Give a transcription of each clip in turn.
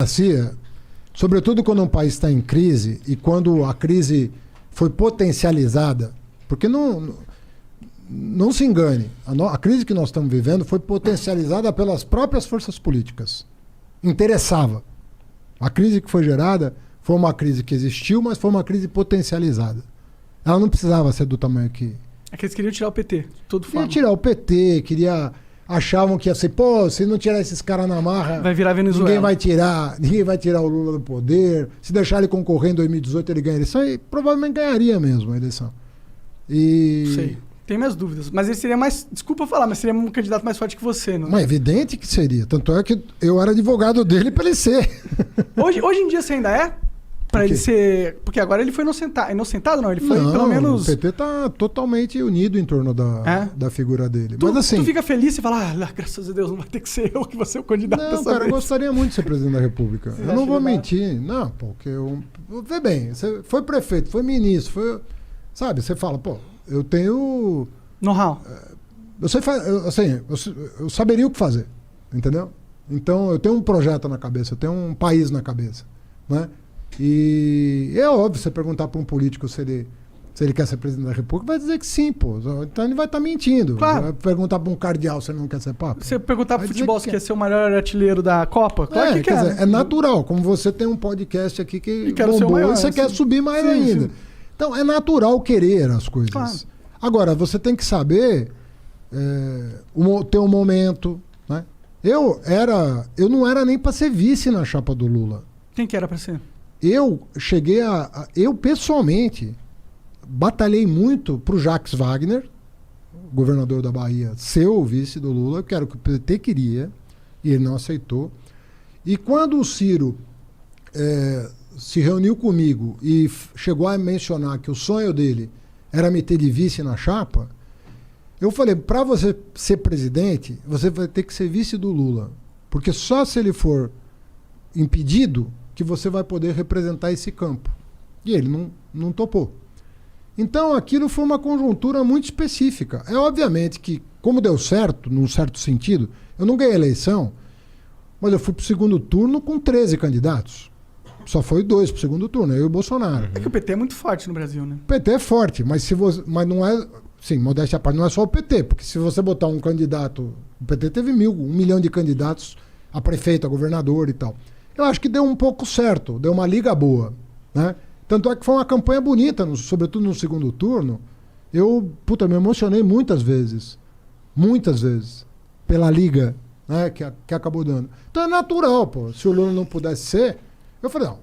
democracia, sobretudo quando um país está em crise e quando a crise foi potencializada, porque não se engane, a crise que nós estamos vivendo foi potencializada pelas próprias forças políticas. Interessava. A crise que foi gerada foi uma crise que existiu, mas foi uma crise potencializada. Ela não precisava ser do tamanho que... É que eles queriam tirar o PT, todo Queria forma. tirar o PT, achavam que ia ser, pô, se não tirar esses caras na marra, Vai virar Venezuela. ninguém vai tirar o Lula do poder. Se deixar ele concorrer em 2018, ele ganha a eleição e provavelmente ganharia mesmo a eleição. Sei. Tenho minhas dúvidas. Mas ele seria mais, desculpa falar, mas seria um candidato mais forte que você, não? Mas é evidente que seria. Tanto é que eu era advogado dele para ele ser. Hoje em dia você ainda é? Pra ele ser... Porque agora ele foi inocentado, não? Ele foi, não, pelo menos... O PT tá totalmente unido em torno da figura dele. Mas assim... Tu fica feliz e fala, graças a Deus, não vai ter que ser eu que vou ser o candidato não, dessa cara, vez. eu gostaria muito de ser presidente da República. Você Eu não acha vou que vai? mentir. Não, porque vê bem, você foi prefeito, foi ministro, foi... Sabe, você fala, pô, eu tenho... Know-how. Eu saberia o que fazer, entendeu? Então, eu tenho um projeto na cabeça, eu tenho um país na cabeça, né? E é óbvio, você perguntar para um político se ele quer ser presidente da República, vai dizer que sim, pô. Então ele vai estar mentindo. Claro. Vai perguntar para um cardeal se ele não quer ser papa. Você perguntar pro Vai dizer futebol que se quer ser o maior artilheiro da Copa? Claro que quer quer. dizer, é natural, como você tem um podcast aqui que E quero ser o bombou maior, e você sim. quer subir mais Sim, ainda. sim. Então, é natural querer as coisas. Claro. Agora, você tem que saber ter um momento, né? Eu não era nem para ser vice na chapa do Lula. Quem que era pra ser? Eu cheguei eu pessoalmente batalhei muito pro Jacques Wagner, governador da Bahia, ser o vice do Lula, que era o que o PT queria, e ele não aceitou. E quando o Ciro se reuniu comigo e chegou a mencionar que o sonho dele era me ter de vice na chapa, eu falei, para você ser presidente, você vai ter que ser vice do Lula, porque só se ele for impedido que você vai poder representar esse campo. E ele não topou. Então aquilo foi uma conjuntura muito específica. É obviamente que, como deu certo, num certo sentido, eu não ganhei a eleição, mas eu fui para o segundo turno com 13 candidatos. Só foi 2 para o segundo turno, eu e o Bolsonaro. É que o PT é muito forte no Brasil, né? O PT é forte, mas não é... Sim, modéstia à parte, não é só o PT, porque se você botar um candidato... O PT teve 1 milhão de candidatos a prefeito, a governador e tal. Eu acho que deu um pouco certo, deu uma liga boa, né? Tanto é que foi uma campanha bonita, sobretudo no segundo turno. Eu, me emocionei muitas vezes, pela liga, né, que acabou dando. Então é natural, pô. Se o Lula não pudesse ser, eu falei, não,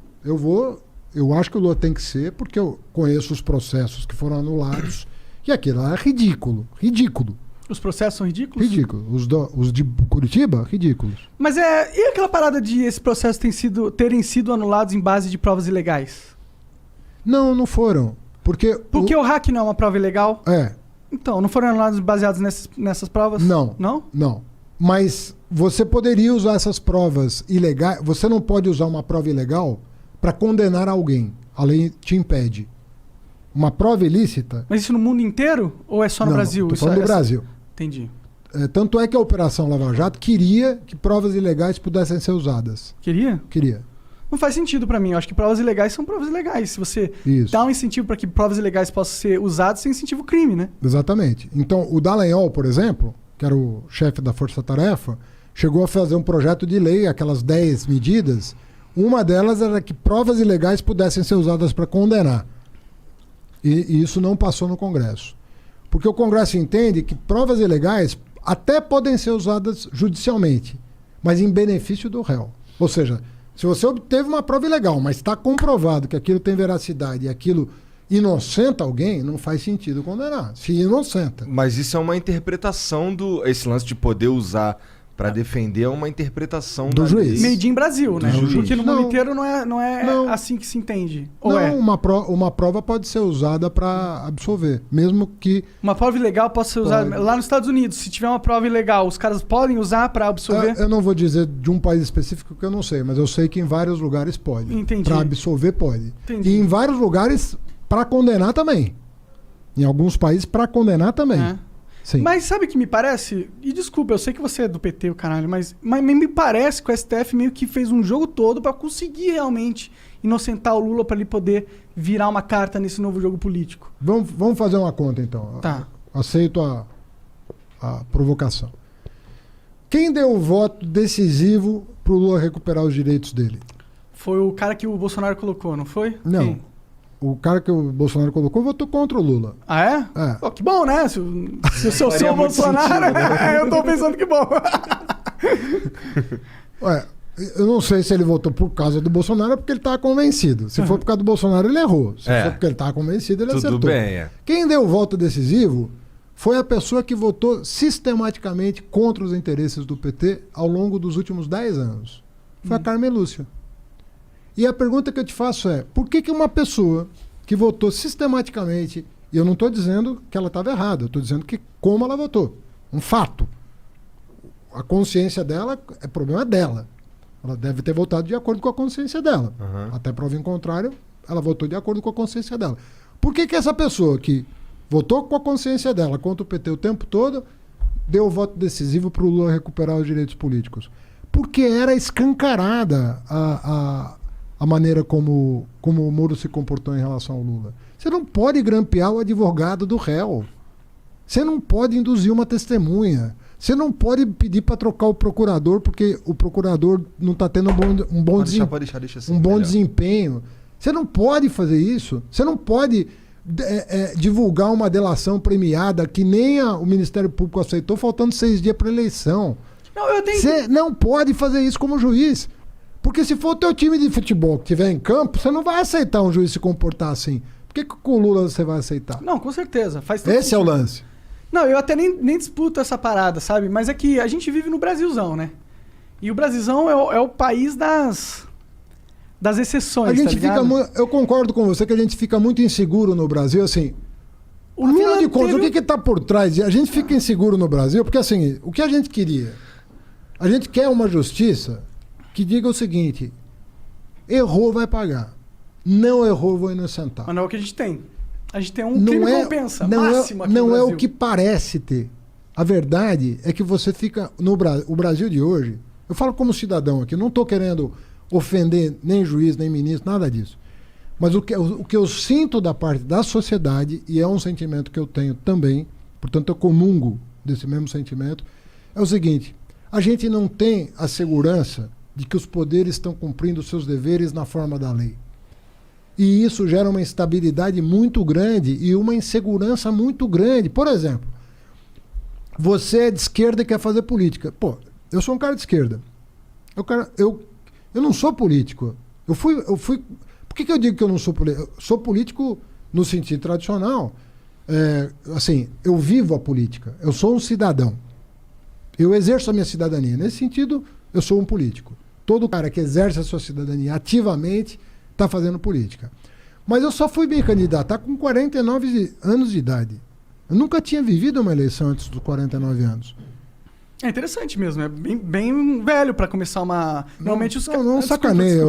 eu acho que o Lula tem que ser, porque eu conheço os processos que foram anulados, e aquilo lá é ridículo. Os processos são ridículos? Ridículo. Os de Curitiba, ridículos. Mas e aquela parada de esse processo terem sido anulados em base de provas ilegais? Não foram. Porque o hack não é uma prova ilegal? É. Então, não foram anulados baseados nessas provas? Não. Não? Não. Mas você poderia usar essas provas ilegais. Você não pode usar uma prova ilegal para condenar alguém. A lei te impede. Uma prova ilícita... Mas isso no mundo inteiro? Ou é só no Brasil? Estou falando do Brasil. Entendi. Tanto é que a Operação Lava Jato queria que provas ilegais pudessem ser usadas. Queria? Queria. Não faz sentido pra mim. Eu acho que provas ilegais são provas ilegais. Se você dá um incentivo para que provas ilegais possam ser usadas, você incentiva o crime, né? Exatamente. Então, o Dallagnol, por exemplo, que era o chefe da Força Tarefa, chegou a fazer um projeto de lei, aquelas 10 medidas. Uma delas era que provas ilegais pudessem ser usadas para condenar. E isso não passou no Congresso. Porque o Congresso entende que provas ilegais até podem ser usadas judicialmente, mas em benefício do réu. Ou seja, se você obteve uma prova ilegal, mas está comprovado que aquilo tem veracidade e aquilo inocenta alguém, não faz sentido condenar. Se inocenta. Mas isso é uma interpretação esse lance de poder usar para defender, é uma interpretação do juiz. Made in Brasil, né? Juiz. Porque no mundo inteiro não é assim que se entende. Ou é? Uma prova pode ser usada para absolver, mesmo que... Uma prova ilegal pode ser usada... Lá nos Estados Unidos, se tiver uma prova ilegal, os caras podem usar para absolver? Eu não vou dizer de um país específico que eu não sei, mas eu sei que em vários lugares pode. Entendi. Para absolver pode. Entendi. E em vários lugares para condenar também. Em alguns países para condenar também. Sim. Mas sabe o que me parece? E desculpa, eu sei que você é do PT, o caralho, mas me parece que o STF meio que fez um jogo todo pra conseguir realmente inocentar o Lula pra ele poder virar uma carta nesse novo jogo político. Vamos fazer uma conta, então. Tá. Aceito a provocação. Quem deu o voto decisivo pro Lula recuperar os direitos dele? Foi o cara que o Bolsonaro colocou, não foi? Não. Quem? O cara que o Bolsonaro colocou votou contra o Lula. Ah, é? É. Pô, que bom, né? Se eu sou Faria o muito Bolsonaro, sentido, né? eu tô pensando que bom. Ué, eu não sei se ele votou por causa do Bolsonaro ou porque ele estava convencido. Se for por causa do Bolsonaro, ele errou. Se for porque ele estava convencido, ele acertou. Tudo bem, é. Quem deu o voto decisivo foi a pessoa que votou sistematicamente contra os interesses do PT ao longo dos últimos 10 anos. Foi a Carmen Lúcia. E a pergunta que eu te faço é, por que uma pessoa que votou sistematicamente, e eu não estou dizendo que ela estava errada, eu estou dizendo que como ela votou, um fato. A consciência dela é problema dela. Ela deve ter votado de acordo com a consciência dela. Até prova em contrário, ela votou de acordo com a consciência dela. Por que essa pessoa que votou com a consciência dela contra o PT o tempo todo deu o voto decisivo para o Lula recuperar os direitos políticos? Porque era escancarada a maneira como o Moro se comportou em relação ao Lula. Você não pode grampear o advogado do réu. Você não pode induzir uma testemunha. Você não pode pedir para trocar o procurador porque o procurador não está tendo um bom desempenho. Você não pode fazer isso. Você não pode divulgar uma delação premiada que nem o Ministério Público aceitou, faltando 6 dias para a eleição. Você não pode fazer isso como juiz. Porque se for o teu time de futebol que estiver em campo, você não vai aceitar um juiz se comportar assim. Por que com o Lula você vai aceitar? Não, com certeza. Esse é o lance. Não, eu até nem disputo essa parada, sabe? Mas é que a gente vive no Brasilzão, né? E o Brasilzão é o país das exceções, a gente tá ligado? eu concordo com você que a gente fica muito inseguro no Brasil, assim. Afinal de contas, o que está por trás? A gente fica inseguro no Brasil porque, assim, o que a gente queria? A gente quer uma justiça que diga o seguinte: errou, vai pagar. Não errou, vou inocentar. Mas não é o que a gente tem. A gente tem um crime-compensa máximo aqui no Não é Brasil. o que parece ter. A verdade é que você fica... O Brasil de hoje... Eu falo como cidadão aqui, não estou querendo ofender nem juiz, nem ministro, nada disso. Mas o que eu sinto da parte da sociedade, e é um sentimento que eu tenho também, portanto eu comungo desse mesmo sentimento, é o seguinte: a gente não tem a segurança de que os poderes estão cumprindo os seus deveres na forma da lei. E isso gera uma instabilidade muito grande e uma insegurança muito grande. Por exemplo, você é de esquerda e quer fazer política. Pô, eu sou um cara de esquerda. Eu não sou político. Eu fui. Por que eu digo que eu não sou político? Eu sou político no sentido tradicional. Assim, eu vivo a política. Eu sou um cidadão. Eu exerço a minha cidadania. Nesse sentido, eu sou um político. Todo cara que exerce a sua cidadania ativamente está fazendo política. Mas eu só fui me candidatar com 49 anos de idade. Eu nunca tinha vivido uma eleição antes dos 49 anos. É interessante mesmo, é bem velho pra começar uma... Normalmente os caras... Não sacaneia,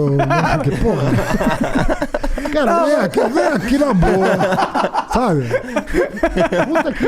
que porra. Cara, vem aqui na boa. Sabe? Puta que...